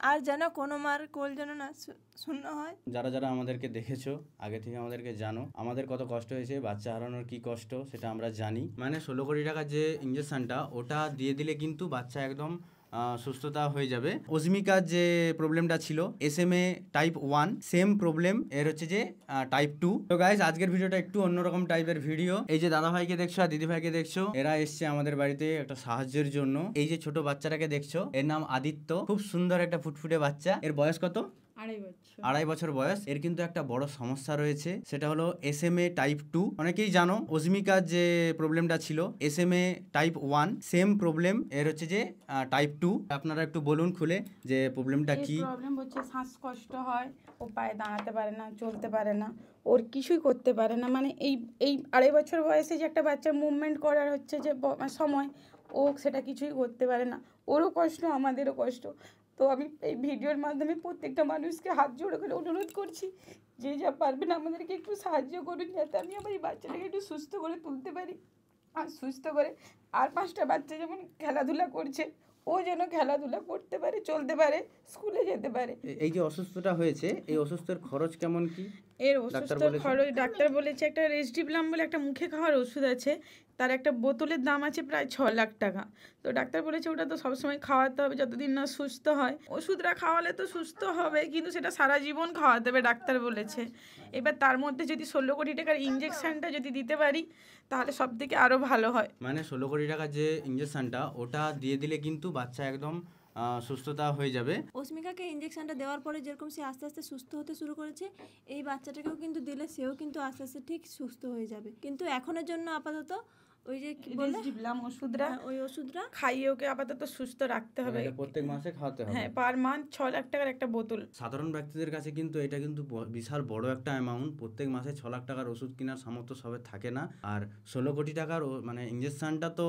আর যেন কোনো মার কোল যেন না শূন্য হয়। যারা যারা আমাদেরকে দেখেছো আগে থেকে আমাদেরকে জানো, আমাদের কত কষ্ট হয়েছে, বাচ্চা হারানোর কি কষ্ট সেটা আমরা জানি। মানে 16 কোটি টাকার যে ইঞ্জেকশনটা ওটা দিয়ে দিলে কিন্তু বাচ্চা একদম সুস্থতা হয়ে যাবে। অস্মিকার যে প্রবলেমটা ছিল SMA টাইপ 1, সেম প্রবলেম এর হচ্ছে যে টাইপ 2। তো গাইস আজকের ভিডিওটা একটু অন্যরকম টাইপের ভিডিও। এই যে দাদা ভাইকে দেখছো আর দিদি ভাইকে দেখছো, এরা এসছে আমাদের বাড়িতে একটা সাহায্যের জন্য। এই যে ছোট বাচ্চাটাকে দেখছো, এর নাম আদিত্য, খুব সুন্দর একটা ফুটফুটে বাচ্চা। এর বয়স কত? 2.5 বছর বয়স। এর কিন্তু একটা বড় সমস্যা রয়েছে, সেটা হলো SMA টাইপ 2। অনেকেই জানো অস্মিকার যে প্রবলেমটা ছিল SMA টাইপ 1, সেম প্রবলেম এর হচ্ছে যে টাইপ 2। আপনারা একটু বলুন খুলে যে প্রবলেমটা কি। প্রবলেম হচ্ছে শ্বাসকষ্ট হয়, ও পায়ে দাঁড়াতে পারে না, চলতে পারে না, ওর কিছুই করতে পারে না। মানে এই 2.5 বছর বয়সে যে একটা বাচ্চার মুভমেন্ট করার হচ্ছে যে সময়, ও সেটা কিছুই করতে পারে না। ওরও কষ্ট, আমাদেরও কষ্ট। তো আমি এই ভিডিওর মাধ্যমে প্রত্যেকটা মানুষকে হাত জোড়ো করে অনুরোধ করছি, যে যা পারবেন আমাদেরকে একটু সাহায্য করুন, যাতে আমি আমার এই বাচ্চাটাকে একটু সুস্থ করে তুলতে পারি। আর সুস্থ করে আর 5টা বাচ্চা যেমন খেলাধুলা করছে, ও যেন খেলাধুলা করতে পারে, চলতে পারে, স্কুলে যেতে পারে। এই যে অসুস্থতা হয়েছে, এই অসুস্থের খরচ কেমন কি? এর ওষুধের খরচ ডাক্তার বলেছে একটা রেসডিপ্লাম বলে একটা মুখে খাওয়ার ওষুধ আছে, তার একটা বোতলের দাম আছে প্রায় 6 লাখ টাকা। তো ডাক্তার বলেছে ওটা তো সবসময় খাওয়াতে হবে যতদিন না সুস্থ হয়। ওষুধটা খাওয়ালে তো সুস্থ হবে, কিন্তু সেটা সারা জীবন খাওয়াতে হবে ডাক্তার বলেছে। এবার তার মধ্যে যদি 16 কোটি টাকার ইঞ্জেকশনটা যদি দিতে পারি তাহলে সব থেকে আরও ভালো হয়। মানে 16 কোটি টাকার যে ইঞ্জেকশনটা ওটা দিয়ে দিলে কিন্তু বাচ্চা একদম সুস্থতা হয়ে যাবে। অস্মিকাকে ইঞ্জেকশনটা দেওয়ার পরে যেরকম সে আস্তে আস্তে সুস্থ হতে শুরু করেছে, এই বাচ্চাটাকেও কিন্তু দিলে সেও কিন্তু আস্তে আস্তে ঠিক সুস্থ হয়ে যাবে। কিন্তু এখনের জন্য আপাতত ওই যে কি বলে দিলাম ওষুধটা, ওই ওষুধটা খাইয়ে ওকে আপাতত সুস্থ রাখতে হবে। প্রত্যেক মাসে খাওয়াতে হবে। হ্যাঁ, পার মান্থ 6 লাখ টাকার একটা বোতল। সাধারণ ব্যক্তিদের কাছে কিন্তু এটা কিন্তু বিশাল বড় একটা অ্যামাউন্ট। প্রত্যেক মাসে 6 লাখ টাকার ওষুধ কেনার সামর্থ্য সবার থাকে না। আর 16 কোটি টাকার মানে ইঞ্জেকশনটা তো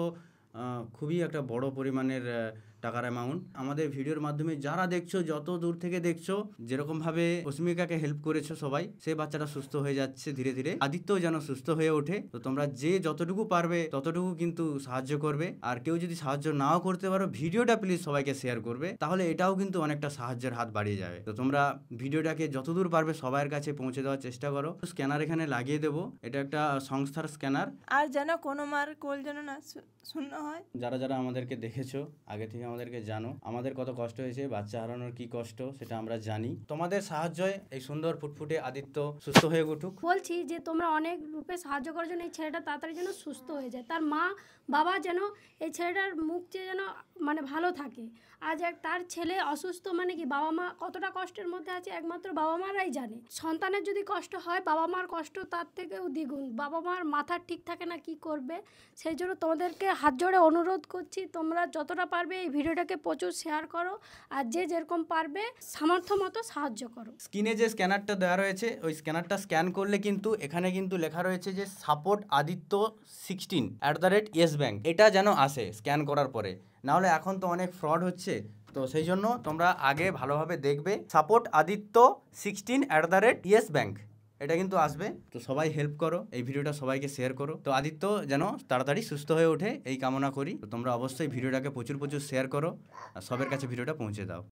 খুবই একটা বড় পরিমাণের টাকার অ্যামাউন্ট। আমাদের ভিডিওর মাধ্যমে যারা দেখছো, যত দূর থেকে দেখছো, যেরকমভাবে অস্মিকাকে হেল্প করেছো সবাই, সেই বাচ্চাটা সুস্থ হয়ে যাচ্ছে ধীরে ধীরে। আদিত্যও যেন সুস্থ হয়ে ওঠে। তো তোমরা যে যতটুকু পারবে ততটুকু কিন্তু সাহায্য করবে। আর কেউ যদি সাহায্য নাও করতে পারো, ভিডিওটা প্লিজ সবাইকে শেয়ার করবে, তাহলে এটাও কিন্তু অনেকটা সাহায্যের হাত বাড়িয়ে যাবে। তো তোমরা ভিডিওটাকে যতদূর পারবে সবার কাছে পৌঁছে দেওয়ার চেষ্টা করো। স্ক্যানার এখানে লাগিয়ে দেবো, এটা একটা সংস্থার স্ক্যানার। আর যেন কোনো মার কোল যেন না শূন্য হয়। যারা যারা আমাদেরকে দেখেছো আগে থেকে আমাদেরকে জানো, আমাদের কত কষ্ট হয়েছে, বাচ্চা হারানোর কি কষ্ট সেটা আমরা জানি। তোমাদের সাহায্যে এই সুন্দর ফুটফুটে আদিত্য সুস্থ হয়ে উঠুক। বলছি যে তোমরা অনেক রূপে সাহায্য করার জন্য এই ছেলেটা তাড়াতাড়ি যেন সুস্থ হয়ে যায়, তার মা বাবা যেন এই ছেলেটার মুখ যেন মানে ভালো থাকে। আজ তার ছেলে অসুস্থ, মানে কি বাবা মা কতটা কষ্টের মধ্যে আছে একমাত্র বাবা মারাই জানে। সন্তানের যদি কষ্ট হয়, বাবা মার কষ্ট তার থেকেও দ্বিগুণ। বাবা মার মাথা ঠিক থাকে না কি করবে, সেই জন্য তোমাদেরকে হাত জোড়ে অনুরোধ করছি, তোমরা যতটা পারবে এই ভিডিওটাকে প্রচুর শেয়ার করো, আর যে যেরকম পারবে সামর্থ্য মতো সাহায্য করো। স্ক্রিনে যে স্ক্যানারটা দেওয়া রয়েছে, ওই স্ক্যানারটা স্ক্যান করলে কিন্তু এখানে কিন্তু লেখা রয়েছে যে সাপোর্ট আদিত্য 16 @YES ব্যাংক। এটা যেন আসে স্ক্যান করার পরে, নাহলে এখন তো অনেক ফ্রড হচ্ছে। তো সেই জন্য তোমরা আগে ভালোভাবে দেখবে, সাপোর্ট আদিত্য 16 @YES ব্যাংক, এটা কিন্তু আসবে। তো সবাই হেল্প করো, এই ভিডিওটা সবাইকে শেয়ার করো। তো আদিত্য যেন তাড়াতাড়ি সুস্থ হয়ে ওঠে এই কামনা করি। তো তোমরা অবশ্যই ভিডিওটাকে প্রচুর শেয়ার করো আর সবার কাছে ভিডিওটা পৌঁছে দাও।